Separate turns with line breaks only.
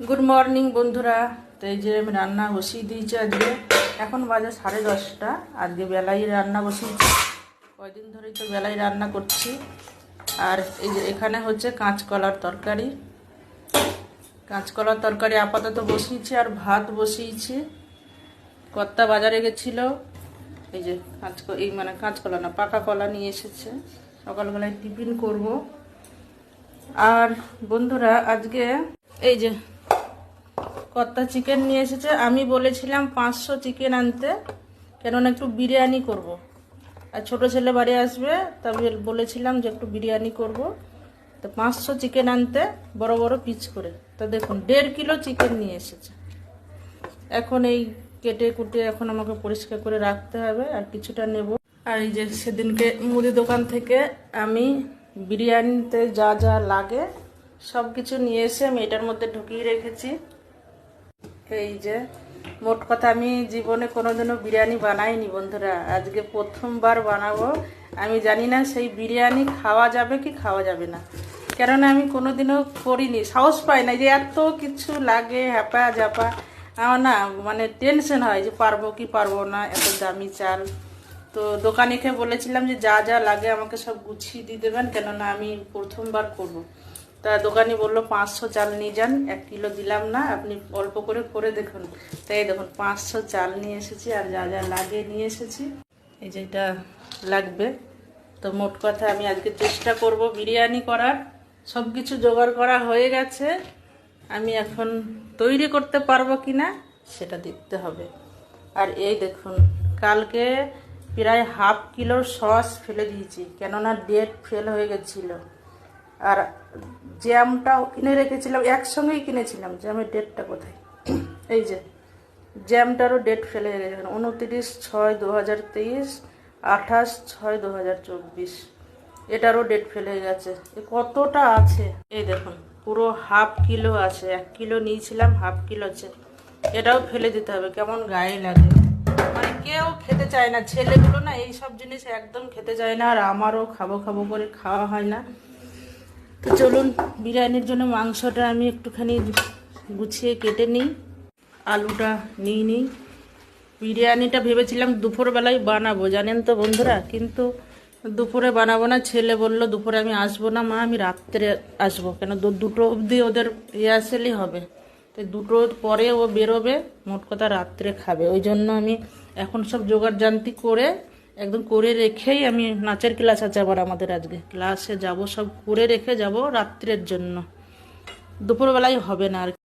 Good morning বন্ধুরা। তো এই যে আমি রান্না বসিয়ে দিয়েছি আজকে। এখন বাজে 10:30। আজকে বেলায় রান্না বসিয়েছি, কয়দিন ধরেই তো বেলায় রান্না করছি। আর এই যে এখানে হচ্ছে কাঁচকলার তরকারি। কাঁচকলার তরকারি আপাতত বসিয়েছি, আর ভাত বসিয়েছি। কর্তা বাজারে গেছিল, এই যে কাঁচকলা না, পাকা কলা নিয়ে এসেছে। সকালবেলায় টিফিন করব। আর বন্ধুরা আজকে এই যে কর্তা চিকেন নিয়ে এসেছে। আমি বলেছিলাম 500 চিকেন আনতে, কেননা একটু বিরিয়ানি করব। আর ছোট ছেলে বাড়ি আসবে, তবে বলেছিলাম যে একটু বিরিয়ানি করব। তো 500 চিকেন আনতে, বড় বড় পিস করে। তো দেখুন 1.5 কিলো চিকেন নিয়ে এসেছে। এখন এই কেটে কুটে এখন আমাকে পরিষ্কার করে রাখতে হবে, আর কিছুটা নেব। আর এই যে সেদিনকে মুদি দোকান থেকে আমি বিরিয়ানিতে যা যা লাগে সব কিছু নিয়ে এসে আমি এটার মধ্যে ঢুকিয়ে রেখেছি। এই যে মোট কথা, আমি জীবনে কোনোদিনও বিরিয়ানি বানাইনি বন্ধুরা, আজকে প্রথমবার বানাবো। আমি জানি না সেই বিরিয়ানি খাওয়া যাবে কি খাওয়া যাবে না, কেননা আমি কোনোদিনও করিনি, সাহস পাই না। যে এত কিছু লাগে, হ্যাপা ঝাপা, আমার না মানে টেনশন হয় যে পারবো কি পারবো না, এত দামি চাল। তো দোকানিকে বলেছিলাম যে যা যা লাগে আমাকে সব গুছিয়ে দিয়ে দেবেন, কেননা আমি প্রথমবার করব। তা দোকানি বললো 500 চাল নিয়ে যান, 1 কিলো দিলাম না, আপনি অল্প করে করে দেখুন। তাই দেখুন 500 চাল নিয়ে এসেছি, আর যা যা লাগে নিয়ে এসেছি। এই যে এটা লাগবে। তো মোট কথা আমি আজকে চেষ্টা করব বিরিয়ানি করার। সব কিছু জোগাড় করা হয়ে গেছে, আমি এখন তৈরি করতে পারবো কি না সেটা দেখতে হবে। আর এই দেখুন, কালকে প্রায় 1/2 কিলোর সস ফেলে দিয়েছি, কেননা ডেট ফেল হয়ে গেছিলো। আর জ্যামটাও কিনে রেখেছিলাম, একসঙ্গেই কিনেছিলাম। জ্যামের ডেটটা কোথায়? এই যে জ্যামটারও ডেট ফেলে হয়ে গেছে, 29/6/2023, 28/6/2024। এটারও ডেট ফেলে হয়ে গেছে। কতটা আছে এই দেখুন, পুরো 1/2 কিলো আছে। 1 কিলো নিয়েছিলাম, 1/2 কিলো আছে। এটাও ফেলে দিতে হবে, কেমন গায়ে লাগে। মানে কেউ খেতে চায় না, ছেলেগুলো না এইসব জিনিস একদম খেতে চায় না, আর আমারও খাবো খাবো করে খাওয়া হয় না। তো চলুন, বিরিয়ানির জন্য মাংসটা আমি একটুখানি গুছিয়ে কেটে নিই, আলুটা নিই নিই। বিরিয়ানিটা ভেবেছিলাম দুপুরবেলায় বানাবো, জানেন তো বন্ধুরা, কিন্তু দুপুরে বানাবো না। ছেলে বলল দুপুরে আমি আসবো না মা, আমি রাত্রে আসবো, কেন 2টো অবধি ওদের রিহার্সেলই হবে। তো 2টোর পরে ও বেরোবে, মোট কথা রাত্রে খাবে। ওই জন্য আমি এখন সব জোগাড় জান্তি করে একদম করে রেখেই, আমি নাচের ক্লাস আছে আবার আমাদের, আজকে ক্লাসে যাব, সব করে রেখে যাব রাত্রের জন্য। দুপুরবেলায় হবে না আর।